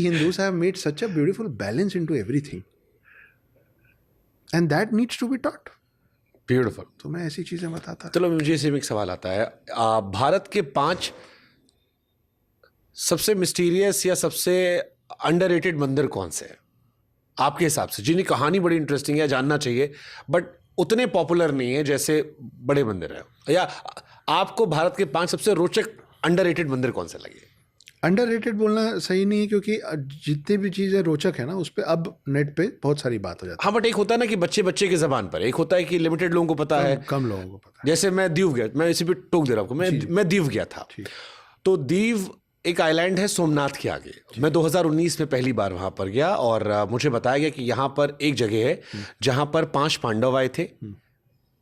Hindus have made such a beautiful balance into everything, and that needs to be taught. Beautiful. तो मैं ऐसी चीजें बताता। चलो मुझे इसी में एक सवाल आता है, भारत के 5 सबसे मिस्टीरियस या सबसे अंडररेटेड मंदिर कौन से हैं आपके हिसाब से, जिनकी कहानी बड़ी इंटरेस्टिंग है, जानना चाहिए, बट उतने पॉपुलर नहीं है जैसे बड़े मंदिर हैं? या आपको भारत के 5 सबसे रोचक अंडररेटेड मंदिर कौन से लगे? अंडररेटेड बोलना सही नहीं है, क्योंकि जितनी भी चीज़ें रोचक है ना, उस पर अब नेट पे बहुत सारी बात हो जाती है। हाँ, बट एक होता है ना कि बच्चे बच्चे की जबान पर, एक होता है कि लिमिटेड लोगों को पता है, कम लोगों को पता है। जैसे मैं दीव गया, मैं इसी पे टोक दे रहा हूँ आपको, मैं दीव गया था। तो दीव एक आइलैंड है सोमनाथ के आगे। मैं 2019 में पहली बार वहां पर गया और मुझे बताया गया कि यहाँ पर एक जगह है जहां पर 5 पांडव आए थे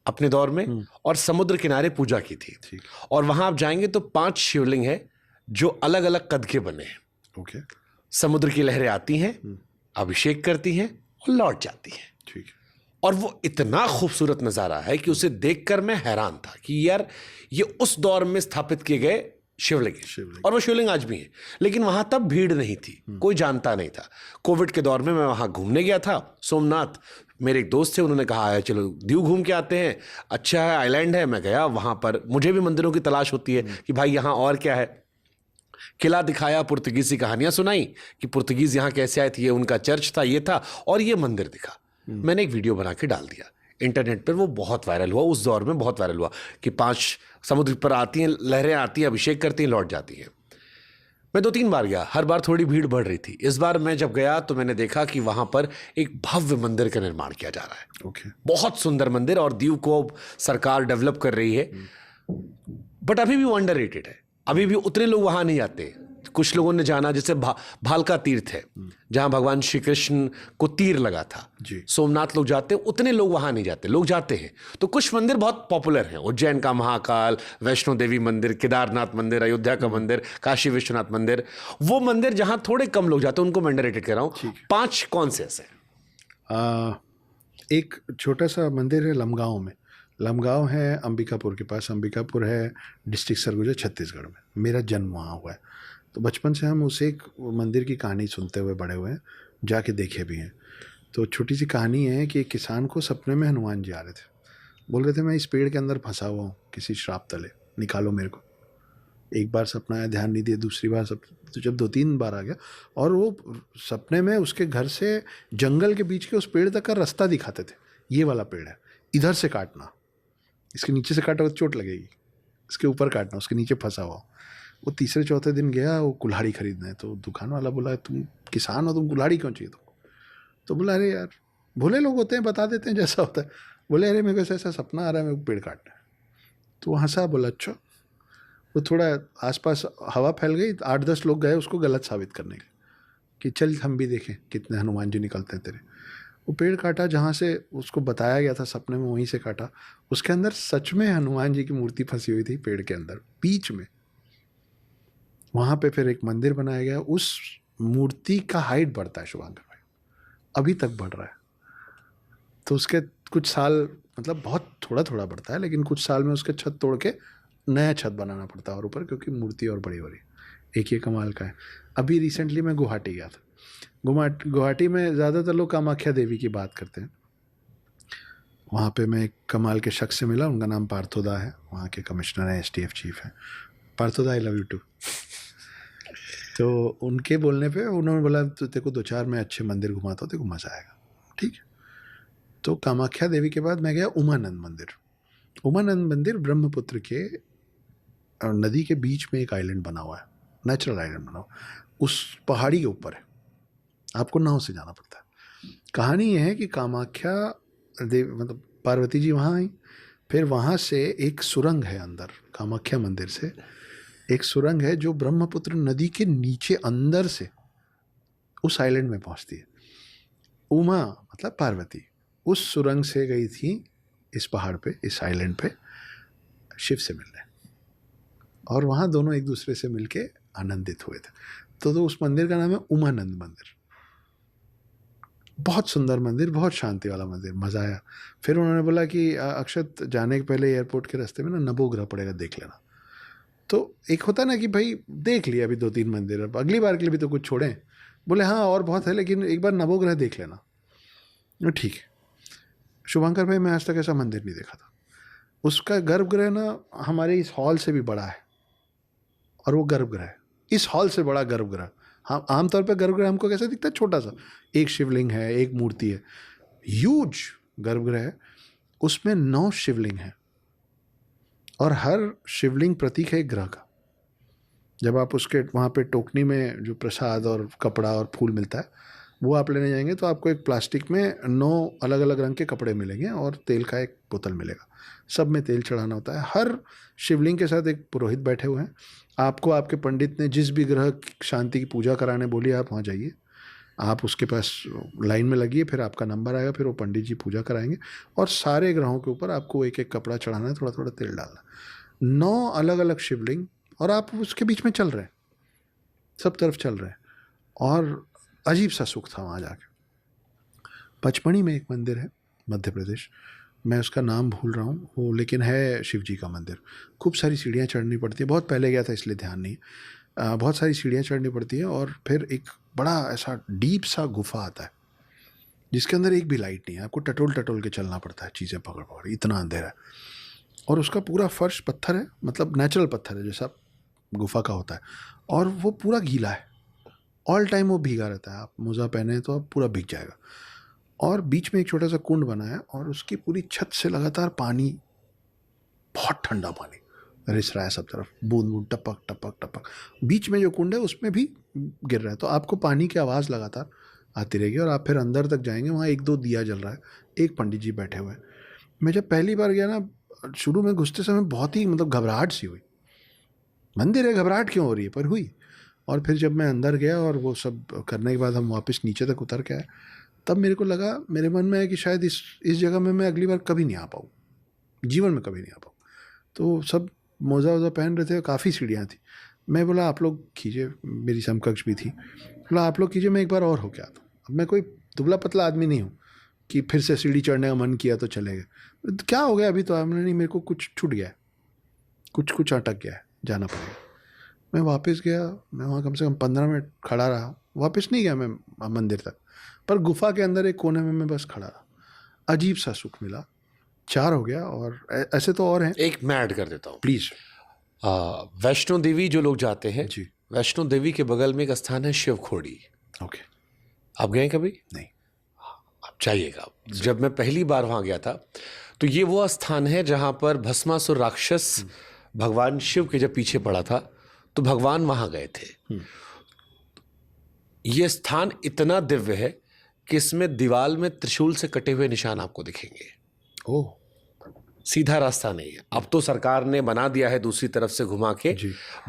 अपने दौर में और समुद्र किनारे पूजा की थी। और वहां आप जाएंगे तो 5 शिवलिंग है जो अलग अलग कद के बने हैं। ओके। समुद्र की लहरें आती हैं, अभिषेक करती हैं और लौट जाती हैं। ठीक है। और वो इतना खूबसूरत नजारा है कि उसे देखकर मैं हैरान था कि यार ये उस दौर में स्थापित किए गए शिवलिंग है, और वो शिवलिंग आज भी है। लेकिन वहां तब भीड़ नहीं थी, कोई जानता नहीं था। कोविड के दौर में मैं वहां घूमने गया था सोमनाथ, मेरे एक दोस्त थे, उन्होंने कहा है चलो दीव घूम के आते हैं, अच्छा है, आइलैंड है। मैं गया वहां पर, मुझे भी मंदिरों की तलाश होती है कि भाई यहाँ और क्या है। किला दिखाया, पुर्तगीजी कहानियां सुनाई कि पुर्तगीज यहाँ कैसे आए थे, ये उनका चर्च था, ये था, और ये मंदिर दिखा। मैंने एक वीडियो बना के डाल दिया इंटरनेट पर, वो बहुत वायरल हुआ, उस दौर में बहुत वायरल हुआ कि 5 समुद्र पर आती हैं, लहरें आती हैं, अभिषेक करती हैं, लौट जाती हैं। मैं 2-3 बार गया, हर बार थोड़ी भीड़ बढ़ रही थी। इस बार मैं जब गया तो मैंने देखा कि वहां पर एक भव्य मंदिर का निर्माण किया जा रहा है। ओके। बहुत सुंदर मंदिर, और दीव को सरकार डेवलप कर रही है, बट अभी भी वो अंडररेटेड है। अभी भी उतने लोग वहां नहीं जाते। कुछ लोगों ने जाना, जैसे भालका तीर्थ है जहां भगवान श्री कृष्ण को तीर लगा था, सोमनाथ लोग जाते हैं, उतने लोग वहां नहीं जाते, लोग जाते हैं। तो कुछ मंदिर बहुत पॉपुलर हैं, उज्जैन का महाकाल, वैष्णो देवी मंदिर, केदारनाथ मंदिर, अयोध्या का मंदिर, काशी विश्वनाथ मंदिर, वो मंदिर जहां थोड़े कम लोग जाते हैं उनको मैं अंडररेटेड कर रहा हूं। 5 कौन से ऐसे? एक छोटा सा मंदिर है लमगांव में। लमगांव है अंबिकापुर के पास। अंबिकापुर है डिस्ट्रिक्ट सरगुजा, छत्तीसगढ़ में। मेरा जन्म वहाँ हुआ है, तो बचपन से हम उस एक मंदिर की कहानी सुनते हुए बड़े हुए हैं, जाके देखे भी हैं। तो छोटी सी कहानी है कि एक किसान को सपने में हनुमान जी आ रहे थे, बोल रहे थे मैं इस पेड़ के अंदर फंसा हुआ हूँ किसी श्राप तले, निकालो मेरे को। एक बार सपना आया, ध्यान नहीं दिया, दूसरी बार तो जब 2-3 बार आ गया, और वो सपने में उसके घर से जंगल के बीच के उस पेड़ तक का रास्ता दिखाते थे। ये वाला पेड़ है, इधर से काटना, इसके नीचे से काटो तो चोट लगेगी, इसके ऊपर काटना, उसके नीचे फंसा हुआ। वो तीसरे चौथे दिन गया वो कुल्हाड़ी खरीदने, तो दुकान वाला बोला तुम किसान हो, तुम कुल्हाड़ी क्यों चाहिए तुमको? तो बोला अरे यार, भोले लोग होते हैं, बता देते हैं जैसा होता है। बोले अरे मेरे को ऐसा सपना आ रहा है, मेरे को पेड़ काटना है। तो वो हंसा, बोला अच्छा। वो थोड़ा आसपास हवा फैल गई, 8-10 लोग गए उसको गलत साबित करने के कि चल हम भी देखें कितने हनुमान जी निकलते हैं तेरे। वो पेड़ काटा जहाँ से उसको बताया गया था सपने में, वहीं से काटा। उसके अंदर सच में हनुमान जी की मूर्ति फंसी हुई थी पेड़ के अंदर बीच में। वहाँ पे फिर एक मंदिर बनाया गया। उस मूर्ति का हाइट बढ़ता है शुभांकर भाई, अभी तक बढ़ रहा है। तो उसके कुछ साल, मतलब बहुत थोड़ा थोड़ा बढ़ता है, लेकिन कुछ साल में उसके छत तोड़ के नया छत बनाना पड़ता है और ऊपर, क्योंकि मूर्ति और बड़ी हो रही। एक ये कमाल का है। अभी रिसेंटली मैं गुवाहाटी गया था। गुवाहाटी में ज़्यादातर लोग कामाख्या देवी की बात करते हैं। वहाँ पे मैं एक कमाल के शख्स से मिला, उनका नाम पार्थोदा है, वहाँ के कमिश्नर हैं, STF चीफ हैं। पार्थोदा आई लव यू टू। तो उनके बोलने पे उन्होंने बोला तो तेरे को 2-4 मैं अच्छे मंदिर घुमाता हूँ, तेरे को मज़ा आएगा। ठीक है। तो कामाख्या देवी के बाद मैं गया उमानंद मंदिर। उमानंद मंदिर ब्रह्मपुत्र के नदी के बीच में एक आइलैंड बना हुआ है, नेचुरल आइलैंड बना हुआ, उस पहाड़ी के ऊपर है, आपको नाव से जाना पड़ता है। कहानी यह है कि कामाख्या देवी, मतलब पार्वती जी वहाँ आई, फिर वहाँ से एक सुरंग है अंदर, कामाख्या मंदिर से एक सुरंग है जो ब्रह्मपुत्र नदी के नीचे अंदर से उस आइलैंड में पहुँचती है। उमा मतलब पार्वती उस सुरंग से गई थी इस पहाड़ पे, इस आइलैंड पे शिव से मिलने, और वहाँ दोनों एक दूसरे से मिलके आनंदित हुए थे। तो उस मंदिर का नाम है उमानंद मंदिर। बहुत सुंदर मंदिर, बहुत शांति वाला मंदिर, मज़ा आया। फिर उन्होंने बोला कि अक्षत जाने के पहले एयरपोर्ट के रास्ते में ना नवग्रह पड़ेगा, देख लेना। तो एक होता ना कि भाई देख लिया अभी 2-3 मंदिर, अब अगली बार के लिए भी तो कुछ छोड़ें। बोले हाँ और बहुत है, लेकिन एक बार नवोग्रह देख लेना। ठीक है। शुभंकर भाई, मैं आज तक ऐसा मंदिर नहीं देखा था। उसका गर्भगृह ना हमारे इस हॉल से भी बड़ा है, और वो गर्भगृह है इस हॉल से बड़ा गर्भगृह। हाँ, आमतौर पर गर्भगृह हमको कैसे दिखता है, छोटा सा, एक शिवलिंग है, एक मूर्ति है। ह्यूज गर्भगृह है, उसमें 9 शिवलिंग है, और हर शिवलिंग प्रतीक है एक ग्रह का। जब आप उसके वहाँ पे टोकनी में जो प्रसाद और कपड़ा और फूल मिलता है वो आप लेने जाएंगे तो आपको एक प्लास्टिक में 9 अलग अलग रंग के कपड़े मिलेंगे और तेल का एक बोतल मिलेगा। सब में तेल चढ़ाना होता है। हर शिवलिंग के साथ एक पुरोहित बैठे हुए हैं। आपको आपके पंडित ने जिस भी ग्रह शांति की पूजा कराने बोली, आप वहाँ जाइए, आप उसके पास लाइन में लगिए, फिर आपका नंबर आएगा, फिर वो पंडित जी पूजा कराएंगे, और सारे ग्रहों के ऊपर आपको एक एक कपड़ा चढ़ाना है, थोड़ा थोड़ा तेल डालना। 9 अलग अलग शिवलिंग, और आप उसके बीच में चल रहे हैं, सब तरफ चल रहे हैं, और अजीब सा सुख था वहाँ जाके। पचमढ़ी में एक मंदिर है, मध्य प्रदेश, मैं उसका नाम भूल रहा हूँ वो, लेकिन है शिव जी का मंदिर। खूब सारी सीढ़ियाँ चढ़नी पड़ती है, बहुत पहले गया था इसलिए ध्यान नहीं। बहुत सारी सीढ़ियाँ चढ़नी पड़ती है, और फिर एक बड़ा ऐसा डीप सा गुफा आता है जिसके अंदर एक भी लाइट नहीं है। आपको टटोल टटोल के चलना पड़ता है, चीज़ें पकड़ पकड़, इतना अंधेरा है। और उसका पूरा फर्श पत्थर है, मतलब नेचुरल पत्थर है जैसा गुफा का होता है, और वो पूरा गीला है, ऑल टाइम वो भीगा रहता है। आप मोज़ा पहने तो आप पूरा भीग जाएगा। और बीच में एक छोटा सा कुंड बना है, और उसकी पूरी छत से लगातार पानी, बहुत ठंडा पानी रिस रहा है सब तरफ, बूंद बूंद, टपक टपक टपक। बीच में जो कुंड है उसमें भी गिर रहा है, तो आपको पानी की आवाज़ लगातार आती रहेगी। और आप फिर अंदर तक जाएंगे, वहाँ 1-2 दिया जल रहा है, एक पंडित जी बैठे हुए हैं। मैं जब पहली बार गया ना, शुरू में घुसते समय बहुत ही मतलब घबराहट सी हुई। मंदिर है, घबराहट क्यों हो रही है, पर हुई। और फिर जब मैं अंदर गया और वो सब करने के बाद हम वापस नीचे तक उतर के आए, तब मेरे को लगा, मेरे मन में है कि शायद इस जगह में मैं अगली बार कभी नहीं आ पाऊँ, जीवन में कभी नहीं आ पाऊँ। तो सब मोज़ा वोज़ा पहन रहे थे, काफ़ी सीढ़ियाँ थी। मैं बोला आप लोग खींचे, मेरी समकक्ष भी थी, बोला आप लोग कीजिए, मैं एक बार और होके आता हूँ। अब मैं कोई दुबला पतला आदमी नहीं हूँ कि फिर से सीढ़ी चढ़ने का मन किया तो चले गए। क्या हो गया अभी, तो हमने नहीं, मेरे को कुछ छूट गया है, कुछ अटक गया है, जाना पड़ेगा। मैं वापस गया, मैं वहाँ कम से कम 15 मिनट खड़ा रहा। वापस नहीं गया मैं मंदिर तक, पर गुफा के अंदर एक कोने में मैं बस खड़ा रहा। अजीब सा सुख मिला। 4 हो गया, और ऐसे तो और हैं। एक मैं ऐड कर देता हूँ प्लीज़। वैष्णो देवी जो लोग जाते हैं जी, वैष्णो देवी के बगल में एक स्थान है शिवखोड़ी। ओके। आप गए कभी? नहीं। आप जाइएगा। जब मैं पहली बार वहाँ गया था तो ये वो स्थान है जहाँ पर भस्मासुर राक्षस भगवान शिव के जब पीछे पड़ा था तो भगवान वहाँ गए थे। ये स्थान इतना दिव्य है कि इसमें दीवार में त्रिशूल से कटे हुए निशान आपको दिखेंगे। ओह, सीधा रास्ता नहीं है, अब तो सरकार ने बना दिया है दूसरी तरफ से घुमा के,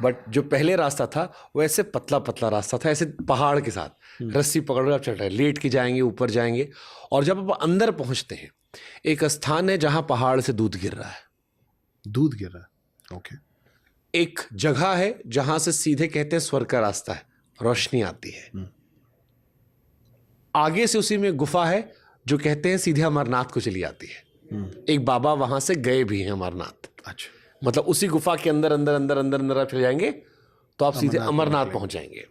बट जो पहले रास्ता था वो ऐसे पतला पतला रास्ता था, ऐसे पहाड़ के साथ रस्सी पकड़ आप चल रहे हैं, लेट के जाएंगे, ऊपर जाएंगे, और जब आप अंदर पहुंचते हैं एक स्थान है जहां पहाड़ से दूध गिर रहा है। दूध गिर रहा है, ओके। एक जगह है जहां से सीधे कहते हैं स्वर्ग का रास्ता है, रोशनी आती है। आगे से उसी में गुफा है जो कहते हैं सीधे अमरनाथ को चली आती है। एक बाबा वहां से गए भी हैं अमरनाथ। अच्छा, मतलब उसी गुफा के अंदर अंदर अंदर अंदर अंदर आप चले जाएंगे तो आप सीधे अमरनाथ पहुंच जाएंगे।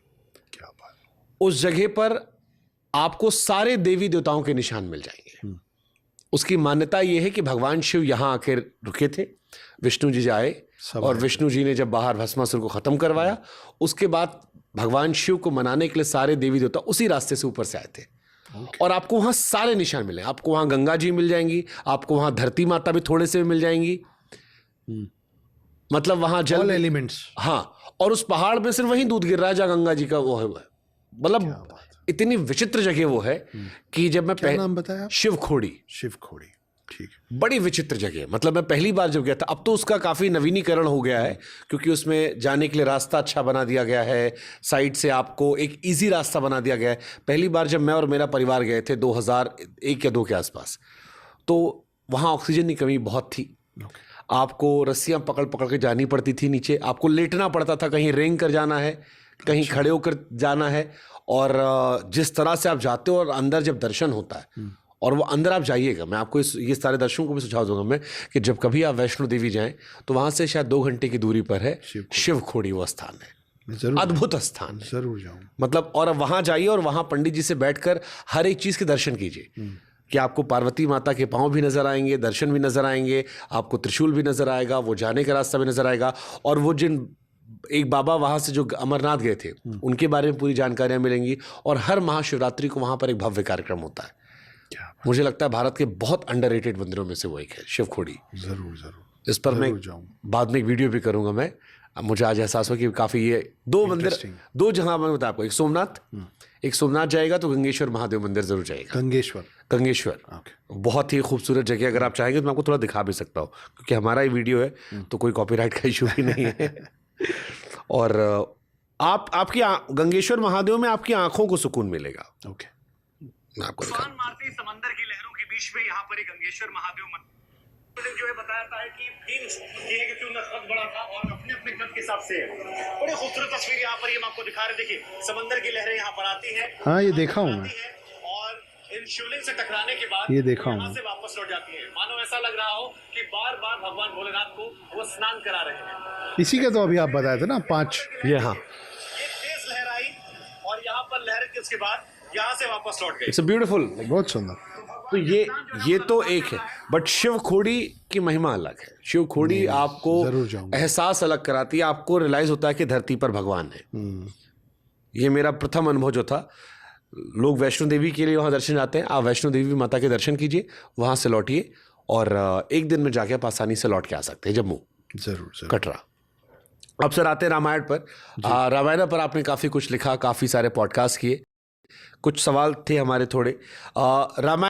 क्या बात। उस जगह पर आपको सारे देवी देवताओं के निशान मिल जाएंगे। उसकी मान्यता यह है कि भगवान शिव यहां आकर रुके थे, विष्णु जी आए, और विष्णु जी ने जब बाहर भस्मासुर को खत्म करवाया, उसके बाद भगवान शिव को मनाने के लिए सारे देवी देवता उसी रास्ते से ऊपर से आए थे। और आपको वहां सारे निशान मिले, आपको वहां गंगा जी मिल जाएंगी, आपको वहां धरती माता भी थोड़े से मिल जाएंगी, मतलब वहां जल एलिमेंट्स। हाँ, और उस पहाड़ में सिर्फ वहीं दूध गिर रहा है जहां गंगा जी का वो है। मतलब इतनी विचित्र जगह वो है कि जब मैं क्या नाम बताया? शिवखोड़ी। शिवखोड़ी, ठीक। बड़ी विचित्र जगह, मतलब मैं पहली बार जब गया था, अब तो उसका काफी नवीनीकरण हो गया है क्योंकि उसमें जाने के लिए रास्ता अच्छा बना दिया गया है, साइड से आपको एक इजी रास्ता बना दिया गया है। पहली बार जब मैं और मेरा परिवार गए थे 2001 या 2 के आसपास, तो वहाँ ऑक्सीजन की कमी बहुत थी। आपको रस्सियाँ पकड़ पकड़ के जानी पड़ती थी नीचे, आपको लेटना पड़ता था, कहीं रेंग कर जाना है, कहीं खड़े होकर जाना है। और जिस तरह से आप जाते हो और अंदर जब दर्शन होता है, और वो अंदर आप जाइएगा, मैं आपको ये सारे दर्शकों को भी सुझाव दूंगा मैं कि जब कभी आप वैष्णो देवी जाएं तो वहाँ से शायद 2 घंटे की दूरी पर है शिवखोड़ी, वो स्थान है। जरूर अद्भुत स्थान है, जरूर जाऊँ। मतलब। और अब वहां जाइए और वहां पंडित जी से बैठकर हर एक चीज के दर्शन कीजिए कि आपको पार्वती माता के पांव भी नजर आएंगे, दर्शन भी नजर आएंगे, आपको त्रिशूल भी नजर आएगा, वो जाने का रास्ता भी नजर आएगा। और वो जिन एक बाबा वहां से जो अमरनाथ गए थे उनके बारे में पूरी जानकारियां मिलेंगी। और हर महाशिवरात्रि को वहां पर एक भव्य कार्यक्रम होता है। क्या मुझे लगता है भारत के बहुत अंडररेटेड मंदिरों में से वो एक है शिवखोड़ी। जरूर जरूर इस पर मैं बाद में एक वीडियो भी करूंगा। मैं अब मुझे आज एहसास हुआ कि काफी ये दो मंदिर, दो जगह मैं बताया आपको, एक सोमनाथ जाएगा तो गंगेश्वर महादेव मंदिर जरूर जाएगा। गंगेश्वर बहुत ही खूबसूरत जगह। अगर आप चाहेंगे तो मैं आपको थोड़ा दिखा भी सकता हूँ, क्योंकि हमारा ही वीडियो है तो कोई कॉपीराइट का इशू भी नहीं है। और आपकी गंगेश्वर महादेव में आपकी आंखों को सुकून मिलेगा। मैं आपको मारती समंदर की लहरों के बीच में यहाँ पर एक गंगेश्वर महादेव मंदिर जो है बताया था कि क्यों नस्बत बड़ा था और अपने अपने कद के हिसाब से बड़ी खूबसूरत तस्वीर यहाँ पर हम आपको दिखा रहे। देखिए समंदर की लहरें यहाँ पर आती हैं। हाँ ये देखा हूँ मैं। और इन शिवलिंग से टकराने के बाद ये देखा हूँ से वापस लौट जाती है। मानो ऐसा लग रहा हो कि बार बार भगवान भोलेनाथ को वो स्नान करा रहे हैं। इसी के तो अभी आप बताए थे ना 5। ये हाँ ये तेज लहर आई और यहाँ पर लहर के उसके बाद यहाँ से वापस लौट गई। इट्स ब्यूटीफुल, बहुत सुंदर। तो ये तो एक है, बट शिवखोड़ी की महिमा अलग है। शिवखोड़ी आपको एहसास अलग कराती है, आपको रियलाइज होता है कि धरती पर भगवान है। ये मेरा प्रथम अनुभव जो था। लोग वैष्णो देवी के लिए वहाँ दर्शन जाते हैं, आप वैष्णो देवी माता के दर्शन कीजिए, वहाँ से लौटिए और एक दिन में जाके आप आसानी से लौट के आ सकते हैं जम्मू, जरूर कटरा। अब सर आते हैं रामायण पर। रामायण पर आपने काफ़ी कुछ लिखा, काफ़ी सारे पॉडकास्ट किए, कुछ सवाल थे हमारे थोड़े। रामायण